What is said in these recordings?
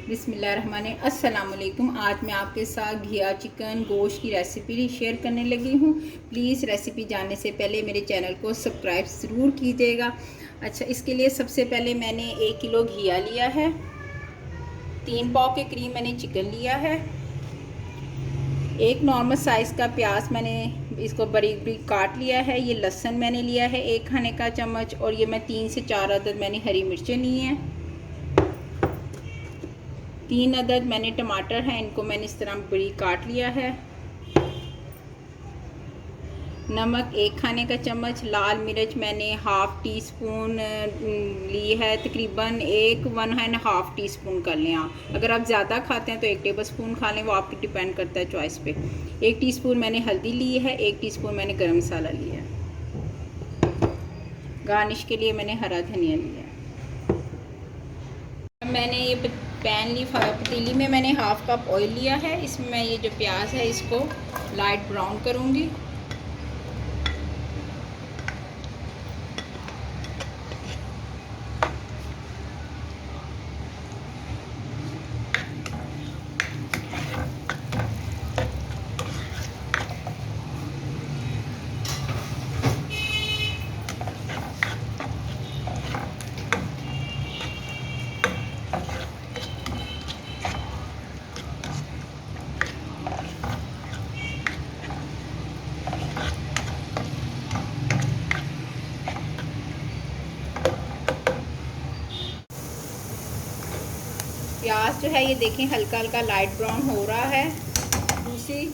अस्सलामुअलैकुम। आज मैं आपके साथ घिया चिकन गोश्त की रेसिपी शेयर करने लगी हूँ। प्लीज़ रेसिपी जानने से पहले मेरे चैनल को सब्सक्राइब ज़रूर कीजिएगा। अच्छा, इसके लिए सबसे पहले मैंने 1 किलो घिया लिया है, 3 पाव के करीब मैंने चिकन लिया है, एक नॉर्मल साइज़ का प्याज मैंने इसको बारीक बारीक काट लिया है, ये लहसुन मैंने लिया है 1 खाने का चम्मच, और ये मैं 3 से 4 अदद मैंने हरी मिर्चें ली हैं। 3 अदद मैंने टमाटर हैं, इनको मैंने इस तरह बड़ी काट लिया है। नमक 1 खाने का चम्मच, लाल मिर्च मैंने हाफ़ टी स्पून ली है, तकरीबन 1.5 टी स्पून कर लें आप। अगर आप ज़्यादा खाते हैं तो 1 टेबल स्पून खा लें, वो आपकी डिपेंड करता है चॉइस पे। 1 टीस्पून मैंने हल्दी ली है, 1 टीस्पून मैंने गरम मसाला लिया है। गार्निश के लिए मैंने हरा धनिया लिया है। मैंने ये पैन ली, पतीली में मैंने हाफ़ कप ऑयल लिया है। इसमें मैं ये जो प्याज है इसको लाइट ब्राउन करूँगी। प्याज जो है ये देखें हल्का हल्का लाइट ब्राउन हो रहा है। दूसरी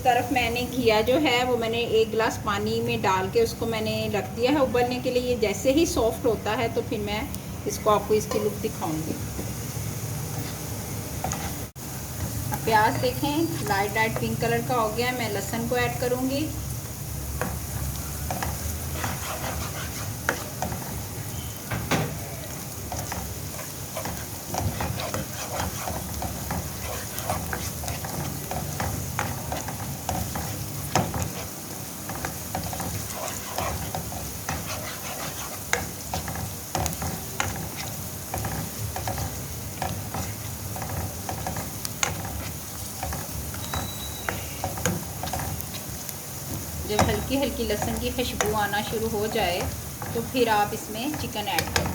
तरफ मैंने घिया जो है वो मैंने 1 गिलास पानी में डाल के उसको मैंने रख दिया है उबलने के लिए। जैसे ही सॉफ्ट होता है तो फिर मैं इसको आपको इसकी लुक दिखाऊंगी। अब प्याज देखें लाइट लाइट पिंक कलर का हो गया है। मैं लहसुन को ऐड करूँगी। जब हल्की हल्की लहसुन की खुशबू आना शुरू हो जाए तो फिर आप इसमें चिकन ऐड करें।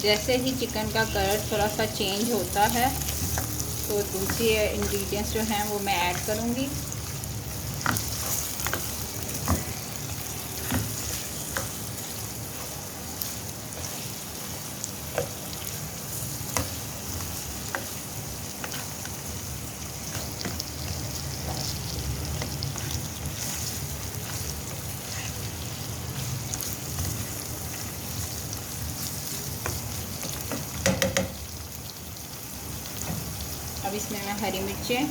जैसे ही चिकन का कलर थोड़ा सा चेंज होता है तो दूसरे इंग्रेडिएंट्स जो हैं वो मैं ऐड करूँगी। अब इसमें मैं हरी मिर्चें,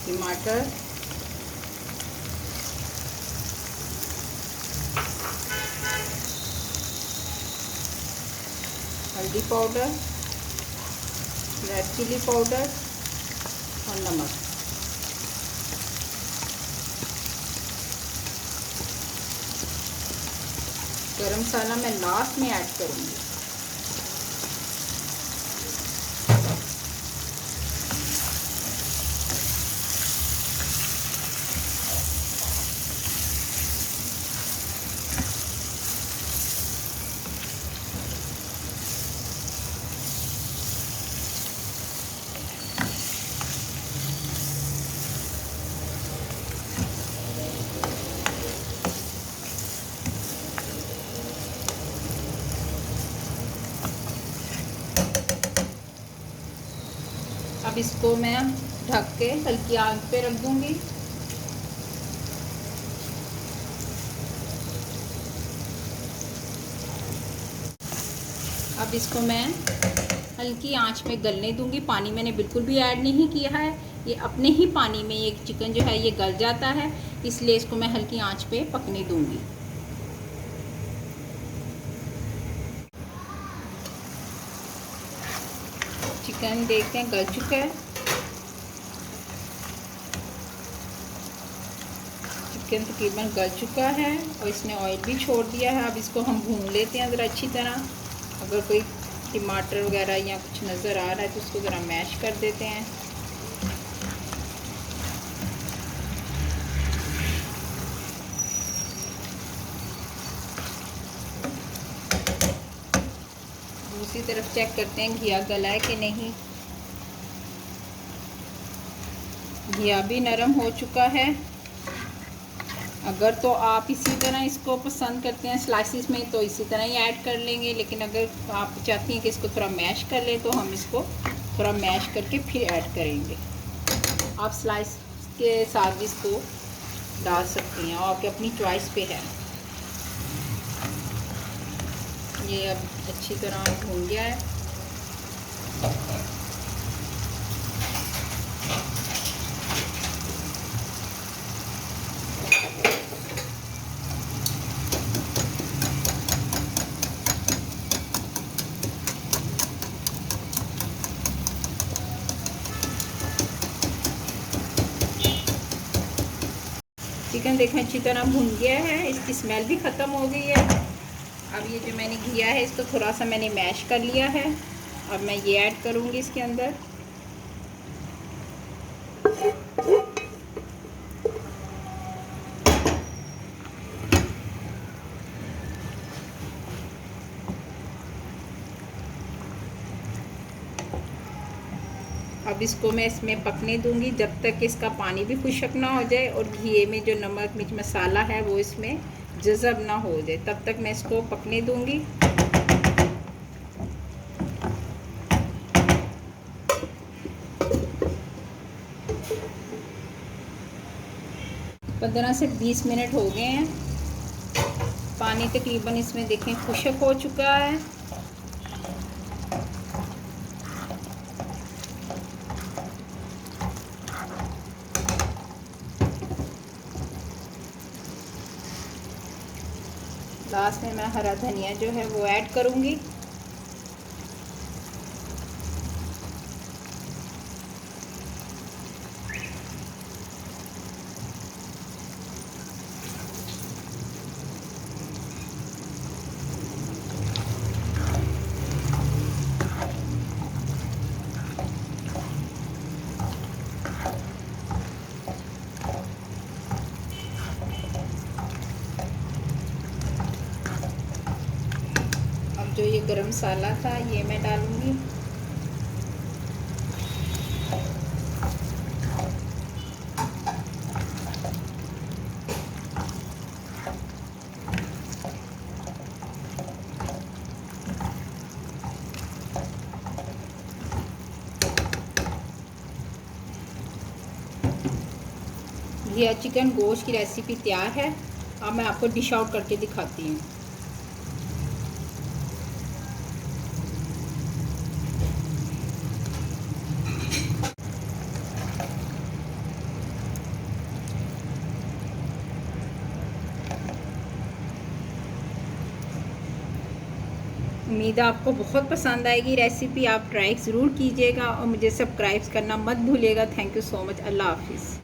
टमाटर, हल्दी पाउडर, रेड चिली पाउडर और नमक, गरम मसाला मैं लास्ट में ऐड करूँगी। अब इसको मैं ढक के हल्की आंच पे रख दूंगी। अब इसको मैं हल्की आंच में गलने दूंगी। पानी मैंने बिल्कुल भी ऐड नहीं किया है, ये अपने ही पानी में ये चिकन जो है ये गल जाता है, इसलिए इसको मैं हल्की आंच पे पकने दूंगी। चिकन देखते हैं गल चुका है। चिकन तकरीबन गल चुका है और इसने ऑयल भी छोड़ दिया है। अब इसको हम भून लेते हैं ज़रा अच्छी तरह। अगर कोई टमाटर वगैरह या कुछ नज़र आ रहा है तो उसको ज़रा मैश कर देते हैं। दूसरी तरफ चेक करते हैं घिया गला है कि नहीं। घिया भी नरम हो चुका है। अगर तो आप इसी तरह इसको पसंद करते हैं स्लाइसिस में तो इसी तरह ही ऐड कर लेंगे, लेकिन अगर आप चाहती हैं कि इसको थोड़ा मैश कर लें तो हम इसको थोड़ा मैश करके फिर ऐड करेंगे। आप स्लाइस के साथ भी इसको डाल सकती हैं और आपकी अपनी चॉइस पे है। ये अब अच्छी तरह भून गया है। चिकन देखें अच्छी तरह भुन गया है, इसकी स्मेल भी ख़त्म हो गई है। अब ये जो मैंने किया है इसको थोड़ा सा मैंने मैश कर लिया है। अब मैं ये ऐड करूँगी इसके अंदर। अब इसको मैं इसमें पकने दूंगी जब तक कि इसका पानी भी खुश्क ना हो जाए और घी में जो नमक मिर्च मसाला है वो इसमें जज़ब ना हो जाए, तब तक मैं इसको पकने दूंगी। पंद्रह से 20 मिनट हो गए हैं। पानी तकरीबन इसमें देखें खुश्क हो चुका है। लास्ट में मैं हरा धनिया जो है वो ऐड करूँगी। जो ये गरम मसाला था ये मैं डालूँगी। घिया चिकन गोश्त की रेसिपी तैयार है। अब मैं आपको डिश आउट करके दिखाती हूँ। उम्मीद है आपको बहुत पसंद आएगी रेसिपी। आप ट्राई ज़रूर कीजिएगा और मुझे सब्सक्राइब करना मत भूलिएगा। Thank you so much. अल्लाह हाफिज़।